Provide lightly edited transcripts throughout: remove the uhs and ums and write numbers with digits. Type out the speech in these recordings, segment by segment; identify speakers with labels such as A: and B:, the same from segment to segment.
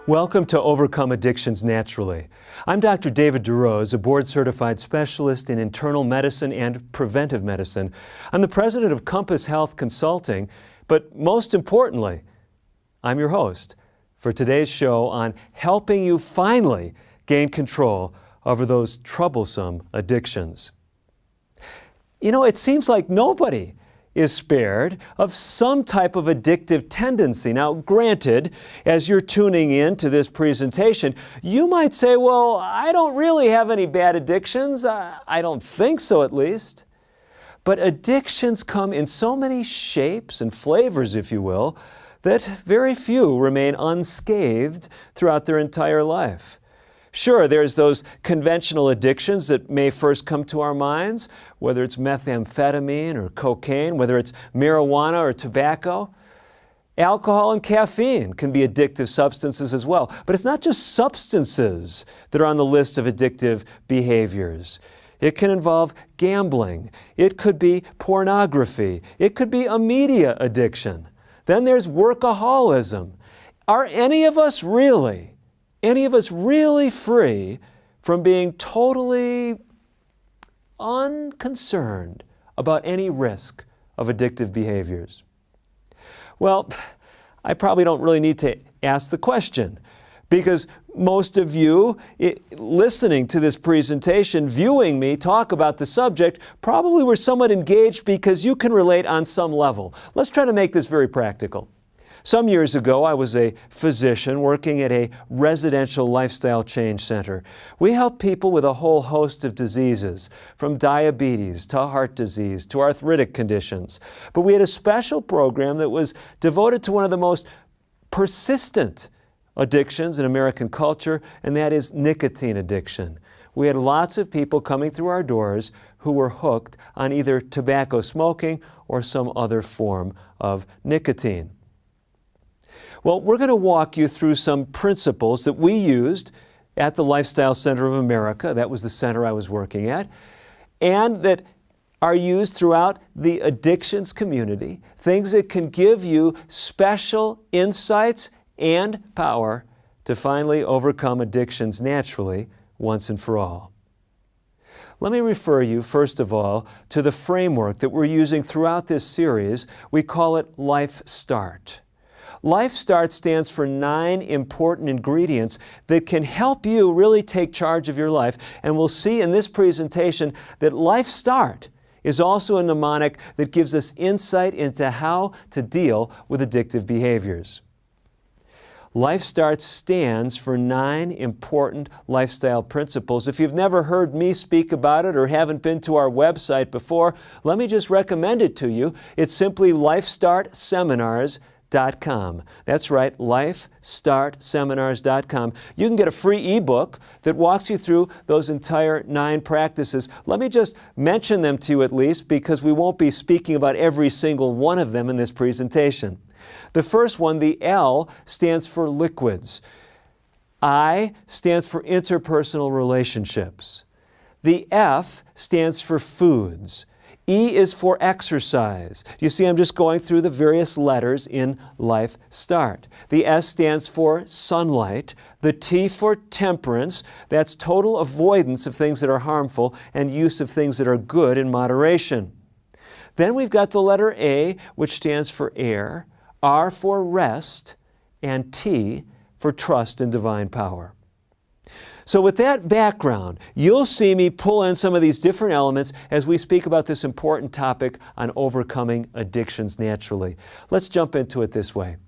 A: Welcome to Overcome Addictions Naturally. I'm Dr. David DeRose, a board-certified specialist in internal medicine and preventive medicine. I'm the president of Compass Health Consulting, but most importantly, I'm your host for today's show on helping you finally gain control over those troublesome addictions. You know, it seems like nobody is spared of some type of addictive tendency. Now, granted, as you're tuning in to this presentation, you might say, well, I don't really have any bad addictions. I don't think so, at least. But addictions come in so many shapes and flavors, if you will, that very few remain unscathed throughout their entire life. Sure, there's those conventional addictions that may first come to our minds, whether it's methamphetamine or cocaine, whether it's marijuana or tobacco. Alcohol and caffeine can be addictive substances as well. But it's not just substances that are on the list of addictive behaviors. It can involve gambling. It could be pornography. It could be a media addiction. Then there's workaholism. Are any of us really free from being totally unconcerned about any risk of addictive behaviors? Well, I probably don't really need to ask the question, because most of you listening to this presentation, viewing me talk about the subject, probably were somewhat engaged because you can relate on some level. Let's try to make this very practical. Some years ago, I was a physician working at a residential lifestyle change center. We help people with a whole host of diseases, from diabetes to heart disease to arthritic conditions. But we had a special program that was devoted to one of the most persistent addictions in American culture, and that is nicotine addiction. We had lots of people coming through our doors who were hooked on either tobacco smoking or some other form of nicotine. Well, we're going to walk you through some principles that we used at the Lifestyle Center of America, that was the center I was working at, and that are used throughout the addictions community, things that can give you special insights and power to finally overcome addictions naturally once and for all. Let me refer you, first of all, to the framework that we're using throughout this series. We call it LifeStart. LifeStart stands for 9 important ingredients that can help you really take charge of your life. And we'll see in this presentation that LifeStart is also a mnemonic that gives us insight into how to deal with addictive behaviors. LifeStart stands for 9 important lifestyle principles. If you've never heard me speak about it or haven't been to our website before, let me just recommend it to you. It's simply LifeStartSeminars.com. That's right, LifeStartSeminars.com. You can get a free ebook that walks you through those entire 9 practices. Let me just mention them to you at least, because we won't be speaking about every single one of them in this presentation. The first one, the L, stands for liquids. I stands for interpersonal relationships. The F stands for foods. E is for exercise. You see, I'm just going through the various letters in LifeStart. The S stands for sunlight. The T for temperance. That's total avoidance of things that are harmful and use of things that are good in moderation. Then we've got the letter A, which stands for air, R for rest, and T for trust in divine power. So with that background, you'll see me pull in some of these different elements as we speak about this important topic on overcoming addictions naturally. Let's jump into it this way.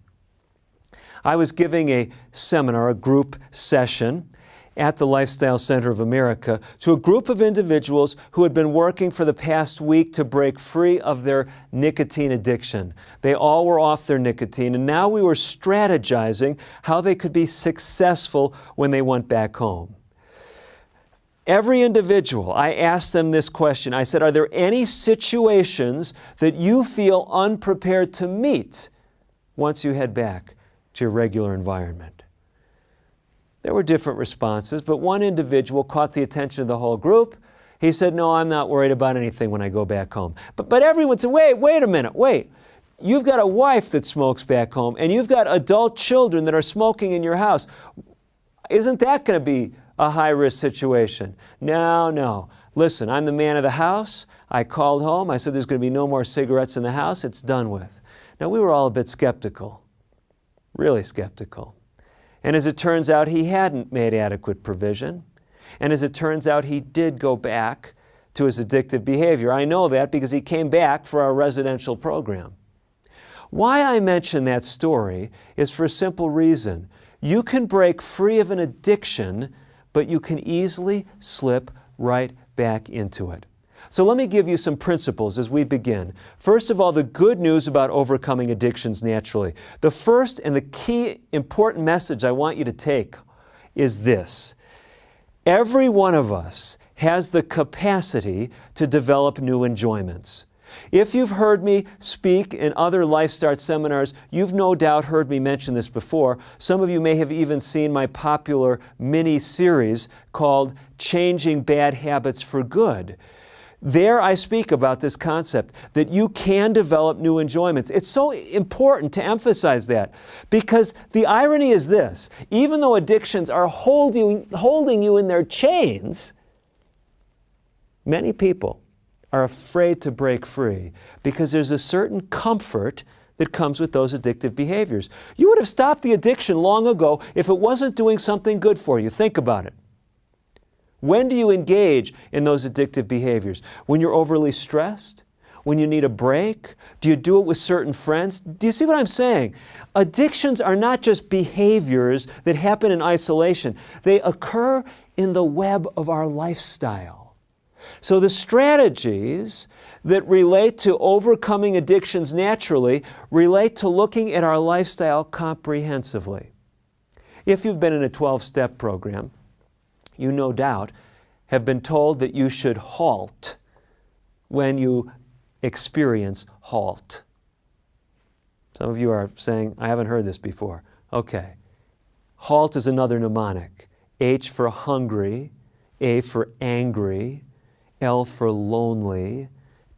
A: I was giving a seminar, a group session, at the Lifestyle Center of America to a group of individuals who had been working for the past week to break free of their nicotine addiction. They all were off their nicotine, and now we were strategizing how they could be successful when they went back home. Every individual, I asked them this question. I said, are there any situations that you feel unprepared to meet once you head back to your regular environment? There were different responses, but one individual caught the attention of the whole group. He said, no, I'm not worried about anything when I go back home. But everyone said, wait a minute, you've got a wife that smokes back home, and you've got adult children that are smoking in your house. Isn't that going to be a high-risk situation? No, no. Listen, I'm the man of the house. I called home. I said there's going to be no more cigarettes in the house. It's done with. Now, we were all a bit skeptical, really skeptical. And as it turns out, he hadn't made adequate provision. And as it turns out, he did go back to his addictive behavior. I know that because he came back for our residential program. Why I mention that story is for a simple reason. You can break free of an addiction, but you can easily slip right back into it. So let me give you some principles as we begin. First of all, the good news about overcoming addictions naturally. The first and the key important message I want you to take is this. Every one of us has the capacity to develop new enjoyments. If you've heard me speak in other LifeStart seminars, you've no doubt heard me mention this before. Some of you may have even seen my popular mini-series called Changing Bad Habits for Good. There I speak about this concept that you can develop new enjoyments. It's so important to emphasize that because the irony is this, even though addictions are holding you in their chains, many people are afraid to break free because there's a certain comfort that comes with those addictive behaviors. You would have stopped the addiction long ago if it wasn't doing something good for you. Think about it. When do you engage in those addictive behaviors? When you're overly stressed? When you need a break? Do you do it with certain friends? Do you see what I'm saying? Addictions are not just behaviors that happen in isolation. They occur in the web of our lifestyle. So the strategies that relate to overcoming addictions naturally relate to looking at our lifestyle comprehensively. If you've been in a 12-step program, you no doubt have been told that you should halt when you experience halt. Some of you are saying, I haven't heard this before. Okay. HALT is another mnemonic. H for hungry, A for angry, L for lonely,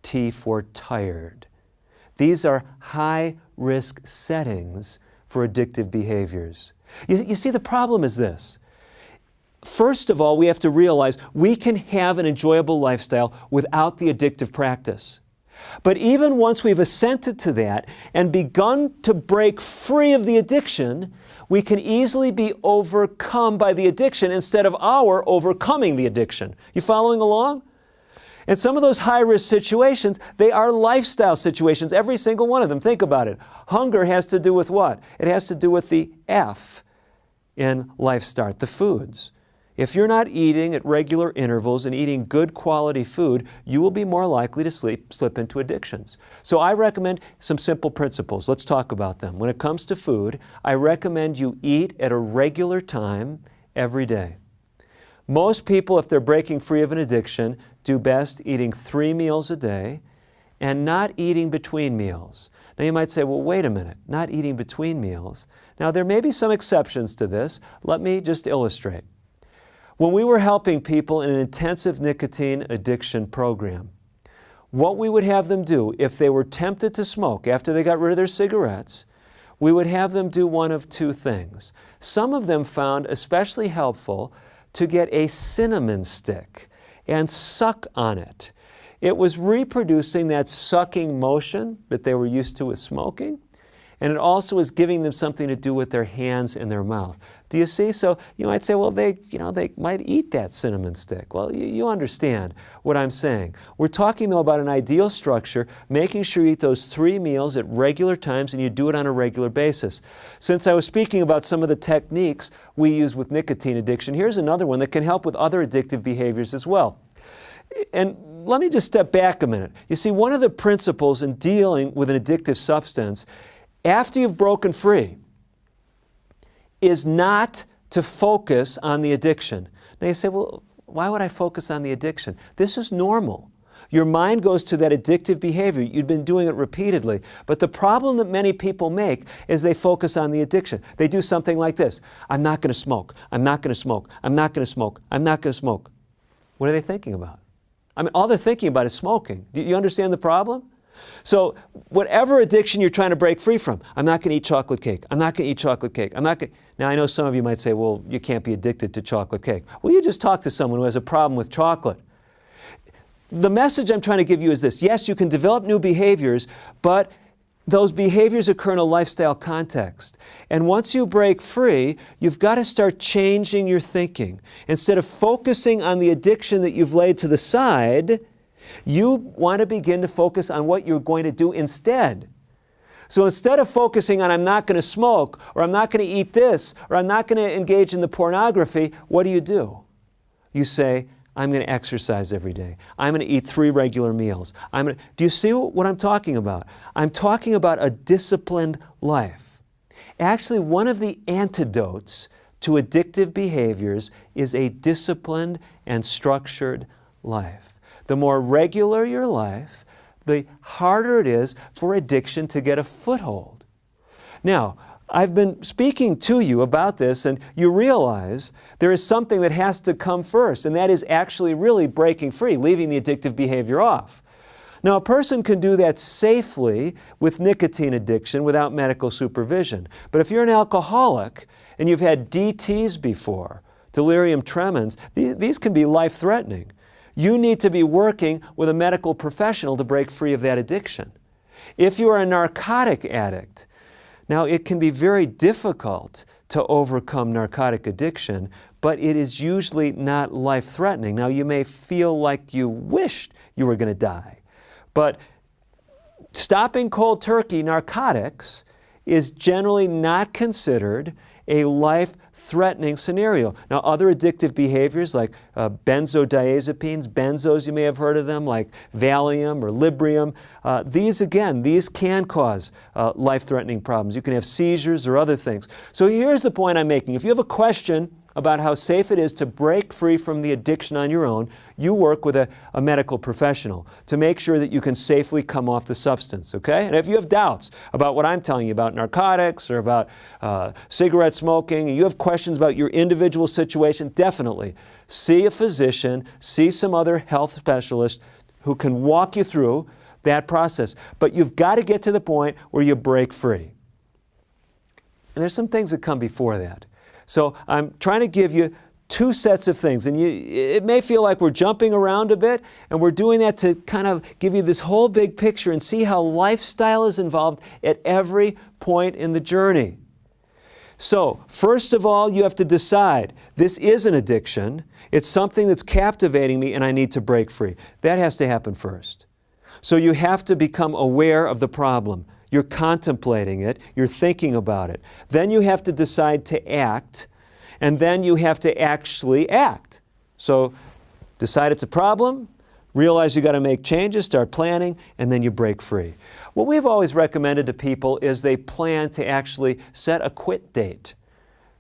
A: T for tired. These are high-risk settings for addictive behaviors. You see, the problem is this. First of all, we have to realize we can have an enjoyable lifestyle without the addictive practice. But even once we've assented to that and begun to break free of the addiction, we can easily be overcome by the addiction instead of our overcoming the addiction. You following along? And some of those high-risk situations, they are lifestyle situations, every single one of them. Think about it. Hunger has to do with what? It has to do with the F in LifeStart, the foods. If you're not eating at regular intervals and eating good quality food, you will be more likely to slip into addictions. So I recommend some simple principles. Let's talk about them. When it comes to food, I recommend you eat at a regular time every day. Most people, if they're breaking free of an addiction, do best eating 3 meals a day and not eating between meals. Now you might say, well, wait a minute, not eating between meals. Now there may be some exceptions to this. Let me just illustrate. When we were helping people in an intensive nicotine addiction program, what we would have them do if they were tempted to smoke after they got rid of their cigarettes, we would have them do one of two things. Some of them found especially helpful to get a cinnamon stick and suck on it. It was reproducing that sucking motion that they were used to with smoking, and it also was giving them something to do with their hands and their mouth. Do you see? So you might say, well, they might eat that cinnamon stick. Well, you understand what I'm saying. We're talking, though, about an ideal structure, making sure you eat those 3 meals at regular times and you do it on a regular basis. Since I was speaking about some of the techniques we use with nicotine addiction, here's another one that can help with other addictive behaviors as well. And let me just step back a minute. You see, one of the principles in dealing with an addictive substance, after you've broken free, is not to focus on the addiction. Now you say, well, why would I focus on the addiction? This is normal. Your mind goes to that addictive behavior. You've been doing it repeatedly. But the problem that many people make is they focus on the addiction. They do something like this. I'm not going to smoke. I'm not going to smoke. I'm not going to smoke. I'm not going to smoke. What are they thinking about? I mean, all they're thinking about is smoking. Do you understand the problem? So whatever addiction you're trying to break free from, I'm not going to eat chocolate cake. I'm not going to eat chocolate cake. I'm not going. Now I know some of you might say, well, you can't be addicted to chocolate cake. Well, you just talk to someone who has a problem with chocolate. The message I'm trying to give you is this. Yes, you can develop new behaviors, but those behaviors occur in a lifestyle context. And once you break free, you've got to start changing your thinking. Instead of focusing on the addiction that you've laid to the side, you want to begin to focus on what you're going to do instead. So instead of focusing on I'm not going to smoke, or I'm not going to eat this, or I'm not going to engage in the pornography, what do? You say, I'm going to exercise every day. I'm going to eat 3 regular meals. Do you see what I'm talking about? I'm talking about a disciplined life. Actually, one of the antidotes to addictive behaviors is a disciplined and structured life. The more regular your life, the harder it is for addiction to get a foothold. Now, I've been speaking to you about this, and you realize there is something that has to come first, and that is actually really breaking free, leaving the addictive behavior off. Now, a person can do that safely with nicotine addiction without medical supervision. But if you're an alcoholic and you've had DTs before, delirium tremens, these can be life-threatening. You need to be working with a medical professional to break free of that addiction. If you are a narcotic addict, now, it can be very difficult to overcome narcotic addiction, but it is usually not life-threatening. Now, you may feel like you wished you were going to die, but stopping cold turkey narcotics is generally not considered a life-threatening scenario. Now, other addictive behaviors like benzodiazepines, benzos, you may have heard of them, like Valium or Librium, these can cause life-threatening problems. You can have seizures or other things. So here's the point I'm making. If you have a question about how safe it is to break free from the addiction on your own, you work with a medical professional to make sure that you can safely come off the substance, okay? And if you have doubts about what I'm telling you about narcotics or about cigarette smoking, and you have questions about your individual situation, definitely see a physician, see some other health specialist who can walk you through that process. But you've got to get to the point where you break free. And there's some things that come before that. So I'm trying to give you 2 sets of things, and it may feel like we're jumping around a bit, and we're doing that to kind of give you this whole big picture and see how lifestyle is involved at every point in the journey. So, first of all, you have to decide, this is an addiction, it's something that's captivating me and I need to break free. That has to happen first. So you have to become aware of the problem. You're contemplating it, you're thinking about it. Then you have to decide to act, and then you have to actually act. So decide it's a problem, realize you got to make changes, start planning, and then you break free. What we've always recommended to people is they plan to actually set a quit date,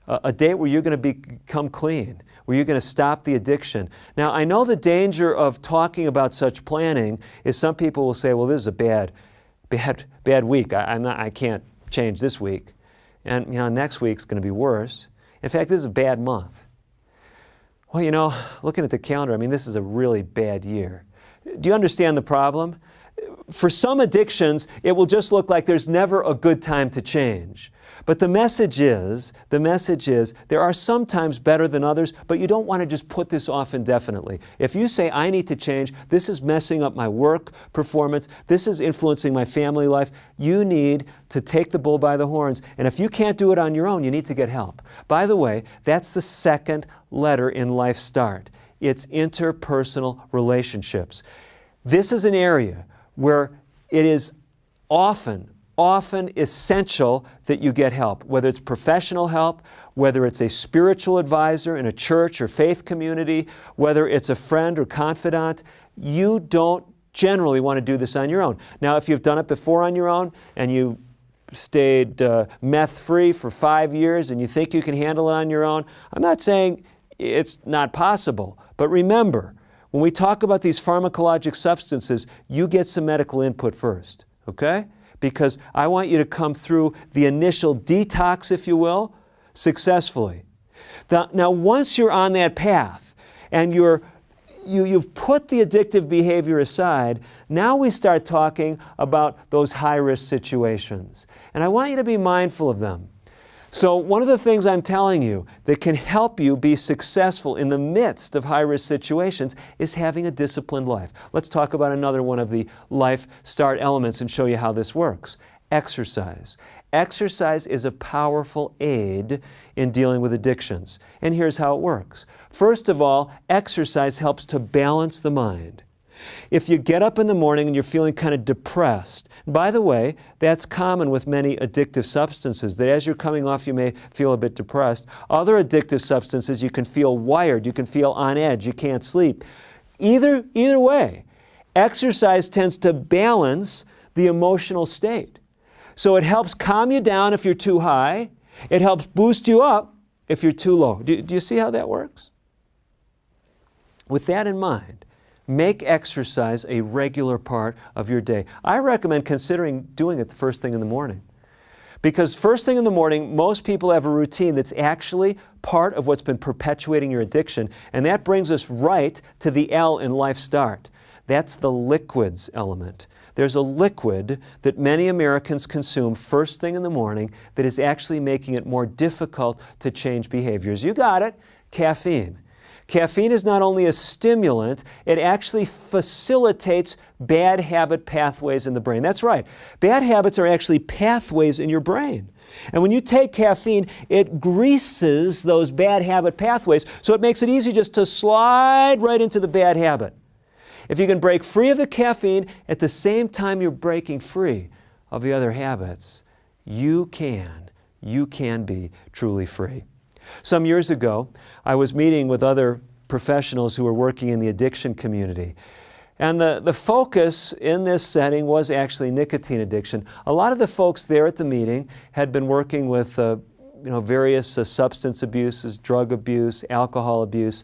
A: a date where you're going to become clean, where you're going to stop the addiction. Now, I know the danger of talking about such planning is some people will say, well, this is a bad week. I can't change this week. And next week's going to be worse. In fact, this is a bad month. Well, looking at the calendar, this is a really bad year. Do you understand the problem? For some addictions, it will just look like there's never a good time to change. But the message is, there are some times better than others, but you don't want to just put this off indefinitely. If you say, I need to change, this is messing up my work performance, this is influencing my family life, you need to take the bull by the horns. And if you can't do it on your own, you need to get help. By the way, that's the second letter in LifeStart. It's interpersonal relationships. This is an area where it is often essential that you get help, whether it's professional help, whether it's a spiritual advisor in a church or faith community, whether it's a friend or confidant. You don't generally want to do this on your own. Now, if you've done it before on your own and you stayed meth-free for 5 years and you think you can handle it on your own, I'm not saying it's not possible, but remember, when we talk about these pharmacologic substances, you get some medical input first, okay? Because I want you to come through the initial detox, if you will, successfully. Now, once you're on that path and you're you've put the addictive behavior aside, now we start talking about those high-risk situations. And I want you to be mindful of them. So one of the things I'm telling you that can help you be successful in the midst of high-risk situations is having a disciplined life. Let's talk about another one of the LifeStart elements and show you how this works. Exercise. Exercise is a powerful aid in dealing with addictions. And here's how it works. First of all, exercise helps to balance the mind. If you get up in the morning and you're feeling kind of depressed, by the way, that's common with many addictive substances, that as you're coming off you may feel a bit depressed. Other addictive substances you can feel wired, you can feel on edge, you can't sleep. Either way, exercise tends to balance the emotional state. So it helps calm you down if you're too high. It helps boost you up if you're too low. Do you see how that works? With that in mind, make exercise a regular part of your day. I recommend considering doing it the first thing in the morning. Because first thing in the morning, most people have a routine that's actually part of what's been perpetuating your addiction. And that brings us right to the L in LifeStart. That's the liquids element. There's a liquid that many Americans consume first thing in the morning that is actually making it more difficult to change behaviors. You got it, caffeine. Caffeine is not only a stimulant, it actually facilitates bad habit pathways in the brain. That's right. Bad habits are actually pathways in your brain. And when you take caffeine, it greases those bad habit pathways, so it makes it easy just to slide right into the bad habit. If you can break free of the caffeine at the same time you're breaking free of the other habits, you can be truly free. Some years ago, I was meeting with other professionals who were working in the addiction community. And the focus in this setting was actually nicotine addiction. A lot of the folks there at the meeting had been working with various substance abuses, drug abuse, alcohol abuse.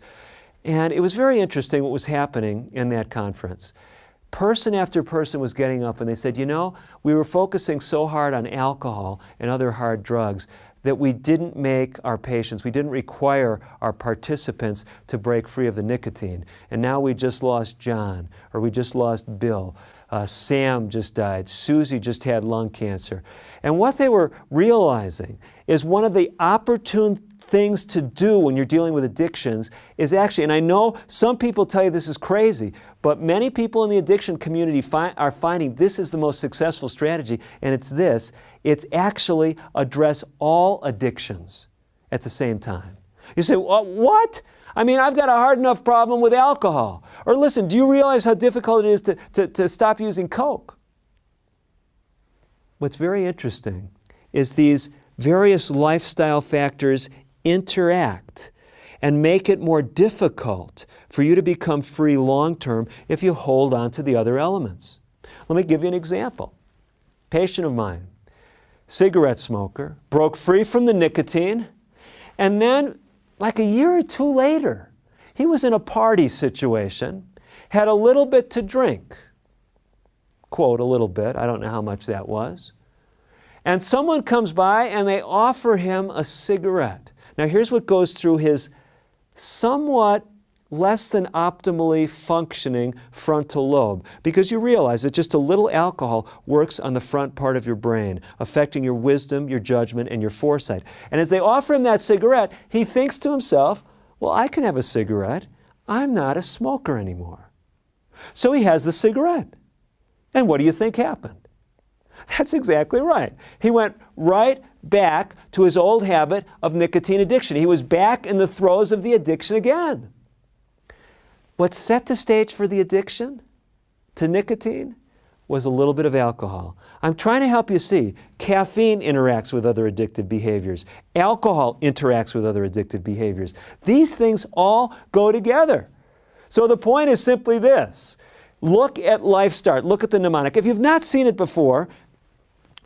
A: And it was very interesting what was happening in that conference. Person after person was getting up and they said, we were focusing so hard on alcohol and other hard drugs that we didn't make our patients, we didn't require our participants to break free of the nicotine. And now we just lost John, or we just lost Bill. Sam just died. Susie just had lung cancer. And what they were realizing is one of the opportune things to do when you're dealing with addictions is actually, and I know some people tell you this is crazy, but many people in the addiction community are finding this is the most successful strategy, and it's this. It's actually address all addictions at the same time. You say, well, what? I mean, I've got a hard enough problem with alcohol. Or listen, do you realize how difficult it is to stop using Coke? What's very interesting is these various lifestyle factors interact and make it more difficult for you to become free long-term if you hold on to the other elements. Let me give you an example. Patient of mine, cigarette smoker, broke free from the nicotine, and then like a year or two later, he was in a party situation, had a little bit to drink, quote, a little bit, I don't know how much that was, and someone comes by and they offer him a cigarette. Now here's what goes through his somewhat less than optimally functioning frontal lobe, because you realize that just a little alcohol works on the front part of your brain, affecting your wisdom, your judgment, and your foresight. And as they offer him that cigarette, he thinks to himself, well, I can have a cigarette. I'm not a smoker anymore. So he has the cigarette. And what do you think happened? That's exactly right. He went right back to his old habit of nicotine addiction. He was back in the throes of the addiction again. What set the stage for the addiction to nicotine was a little bit of alcohol. I'm trying to help you see, caffeine interacts with other addictive behaviors. Alcohol interacts with other addictive behaviors. These things all go together. So the point is simply this. Look at LifeStart. Look at the mnemonic. If you've not seen it before,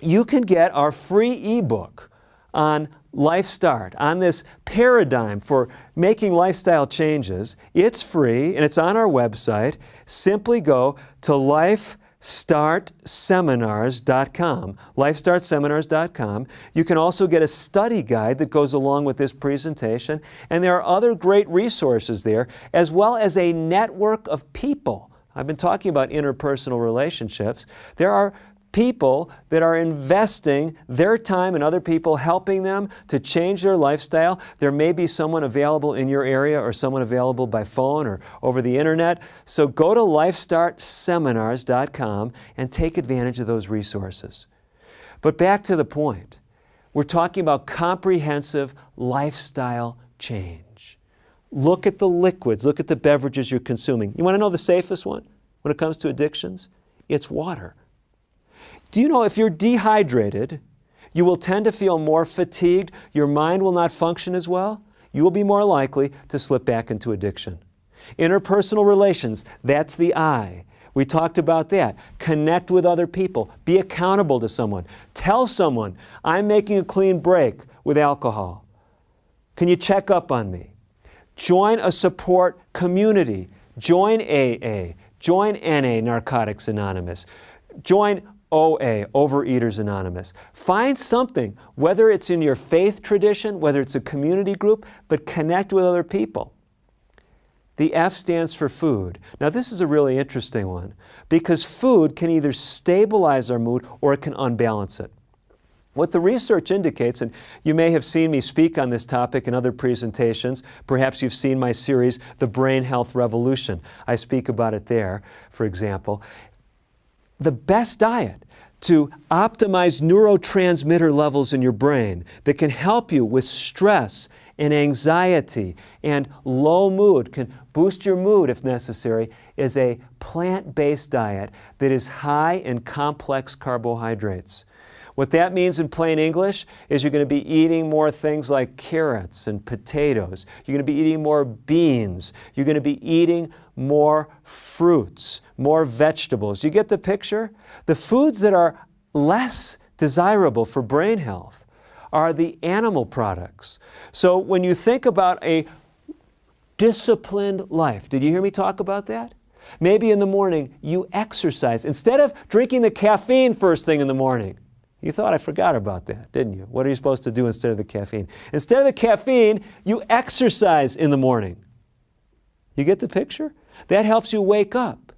A: you can get our free ebook on LifeStart, on this paradigm for making lifestyle changes. It's free and it's on our website. Simply go to LifeStart LifeStartSeminars.com, LifeStartSeminars.com. You can also get a study guide that goes along with this presentation, and there are other great resources there, as well as a network of people. I've been talking about interpersonal relationships. There are people that are investing their time and other people helping them to change their lifestyle. There may be someone available in your area or someone available by phone or over the internet. So go to LifeStartSeminars.com and take advantage of those resources. But back to the point. We're talking about comprehensive lifestyle change. Look at the liquids. Look at the beverages you're consuming. You want to know the safest one when it comes to addictions? It's water. Do you know if you're dehydrated, you will tend to feel more fatigued, your mind will not function as well, you will be more likely to slip back into addiction. Interpersonal relations, that's the I. We talked about that. Connect with other people. Be accountable to someone. Tell someone, I'm making a clean break with alcohol. Can you check up on me? Join a support community. Join AA. Join NA, Narcotics Anonymous. Join OA, Overeaters Anonymous. Find something, whether it's in your faith tradition, whether it's a community group, but connect with other people. The F stands for food. Now this is a really interesting one because food can either stabilize our mood or it can unbalance it. What the research indicates, and you may have seen me speak on this topic in other presentations, perhaps you've seen my series, The Brain Health Revolution. I speak about it there, for example. The best diet to optimize neurotransmitter levels in your brain that can help you with stress and anxiety and low mood, can boost your mood if necessary, is a plant-based diet that is high in complex carbohydrates. What that means in plain English is you're going to be eating more things like carrots and potatoes. You're going to be eating more beans. You're going to be eating more fruits, more vegetables. You get the picture? The foods that are less desirable for brain health are the animal products. So when you think about a disciplined life, did you hear me talk about that? Maybe in the morning you exercise. Instead of drinking the caffeine first thing in the morning, you thought I forgot about that, didn't you? What are you supposed to do instead of the caffeine? Instead of the caffeine, you exercise in the morning. You get the picture? That helps you wake up.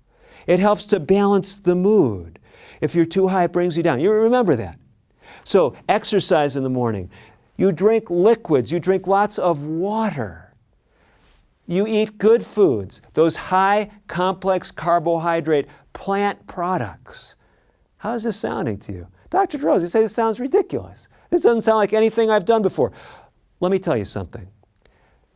A: It helps to balance the mood. If you're too high, it brings you down. You remember that. So exercise in the morning. You drink liquids. You drink lots of water. You eat good foods, those high complex carbohydrate plant products. How is this sounding to you? Dr. DeRose, you say this sounds ridiculous. This doesn't sound like anything I've done before. Let me tell you something.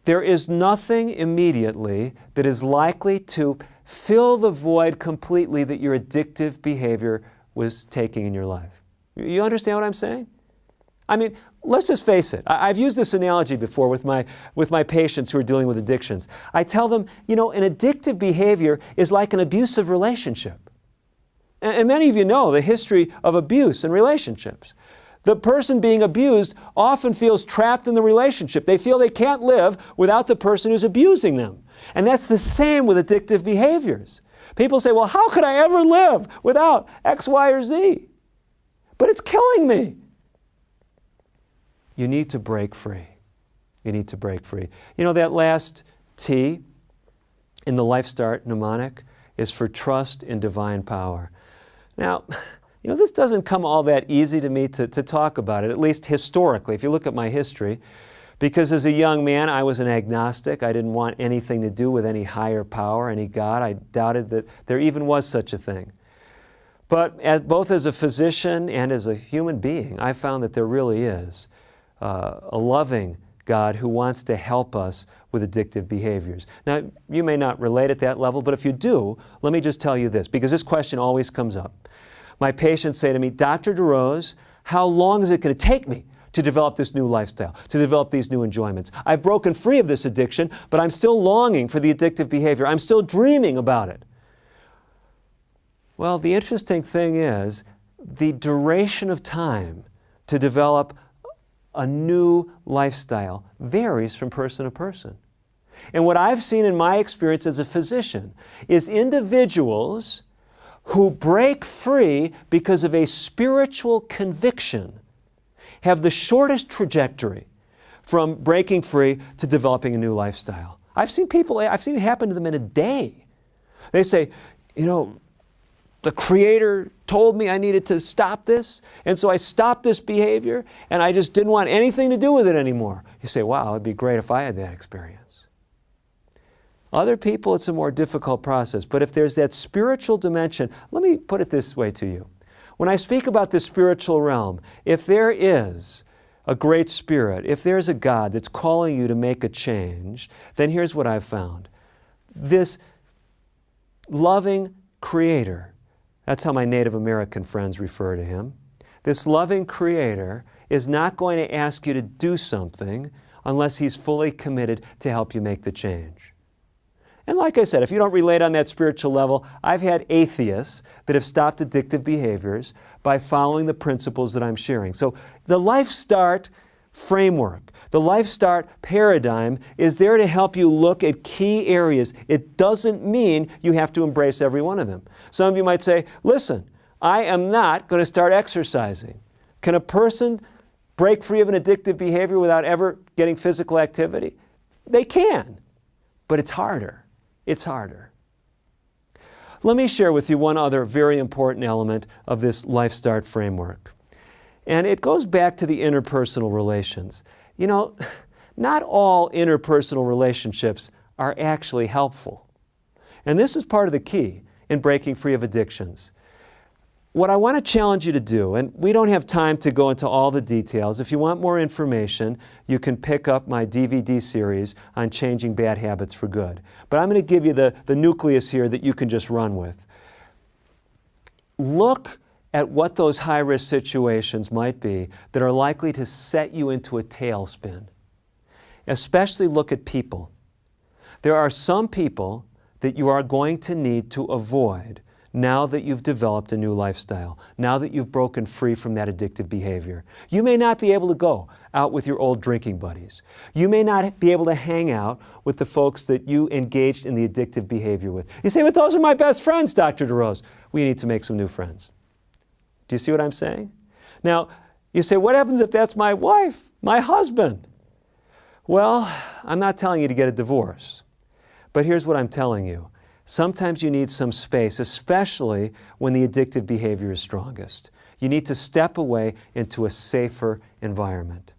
A: There is nothing immediately that is likely to fill the void completely that your addictive behavior was taking in your life. You understand what I'm saying? I mean, let's just face it. I've used this analogy before with my patients who are dealing with addictions. I tell them, you know, an addictive behavior is like an abusive relationship. And many of you know the history of abuse in relationships. The person being abused often feels trapped in the relationship. They feel they can't live without the person who's abusing them. And that's the same with addictive behaviors. People say, well, how could I ever live without X, Y, or Z? But it's killing me. You need to break free. You need to break free. You know, that last T in the LifeStart mnemonic is for trust in divine power. Now, you know, this doesn't come all that easy to me to talk about it, at least historically, if you look at my history, because as a young man, I was an agnostic. I didn't want anything to do with any higher power, any God. I doubted that there even was such a thing. But both as a physician and as a human being, I found that there really is a loving God who wants to help us with addictive behaviors. Now, you may not relate at that level, but if you do, let me just tell you this, because this question always comes up. My patients say to me, Dr. DeRose, how long is it going to take me to develop this new lifestyle, to develop these new enjoyments? I've broken free of this addiction, but I'm still longing for the addictive behavior. I'm still dreaming about it. Well, the interesting thing is the duration of time to develop a new lifestyle varies from person to person. And what I've seen in my experience as a physician is individuals who break free because of a spiritual conviction have the shortest trajectory from breaking free to developing a new lifestyle. I've seen it happen to them in a day. They say, you know, the Creator told me I needed to stop this, and so I stopped this behavior, and I just didn't want anything to do with it anymore. You say, wow, it'd be great if I had that experience. Other people, it's a more difficult process, but if there's that spiritual dimension, let me put it this way to you. When I speak about the spiritual realm, if there is a great spirit, if there's a God that's calling you to make a change, then here's what I've found. This loving Creator, that's how my Native American friends refer to Him. This loving Creator is not going to ask you to do something unless He's fully committed to help you make the change. And like I said, if you don't relate on that spiritual level, I've had atheists that have stopped addictive behaviors by following the principles that I'm sharing. So the LifeStart framework, the LifeStart paradigm is there to help you look at key areas. It doesn't mean you have to embrace every one of them. Some of you might say, listen, I am not going to start exercising. Can a person break free of an addictive behavior without ever getting physical activity? They can, but it's harder. It's harder. Let me share with you one other very important element of this LifeStart framework. And it goes back to the interpersonal relations. You know, not all interpersonal relationships are actually helpful. And this is part of the key in breaking free of addictions. What I want to challenge you to do, and we don't have time to go into all the details, if you want more information, you can pick up my DVD series on changing bad habits for good. But I'm going to give you the nucleus here that you can just run with. Look at what those high-risk situations might be that are likely to set you into a tailspin. Especially look at people. There are some people that you are going to need to avoid now that you've developed a new lifestyle, now that you've broken free from that addictive behavior. You may not be able to go out with your old drinking buddies. You may not be able to hang out with the folks that you engaged in the addictive behavior with. You say, but those are my best friends, Dr. DeRose. We need to make some new friends. Do you see what I'm saying? Now, you say, what happens if that's my wife, my husband? Well, I'm not telling you to get a divorce, but here's what I'm telling you. Sometimes you need some space, especially when the addictive behavior is strongest. You need to step away into a safer environment.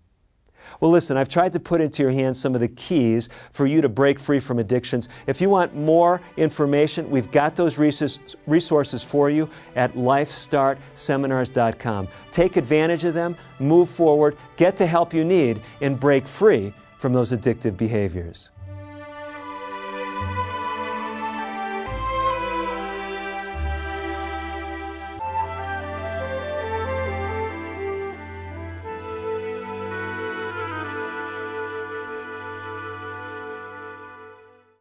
A: Well, listen, I've tried to put into your hands some of the keys for you to break free from addictions. If you want more information, we've got those resources for you at LifeStartSeminars.com. Take advantage of them, move forward, get the help you need, and break free from those addictive behaviors.